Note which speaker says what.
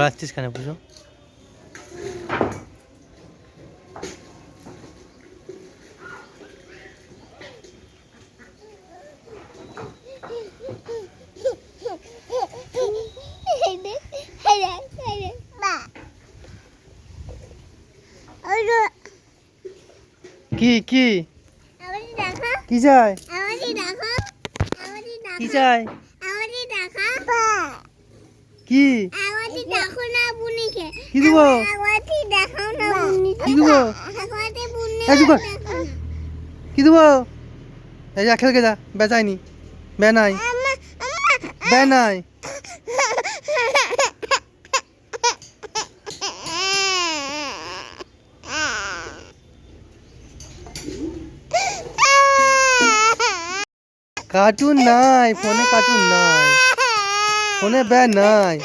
Speaker 1: দৌড়াচ্ছিস কেন পুজো? কি কি কি চাই? কি চাই? কি কি দেবো? কি দেবো? কি দেবো? এই যা খেলকে যা, বেচাইনি, বে নাই, বে নাই। কার্টুন নাই ফোনে, কার্টুন নাই ফোনে, বে নাই।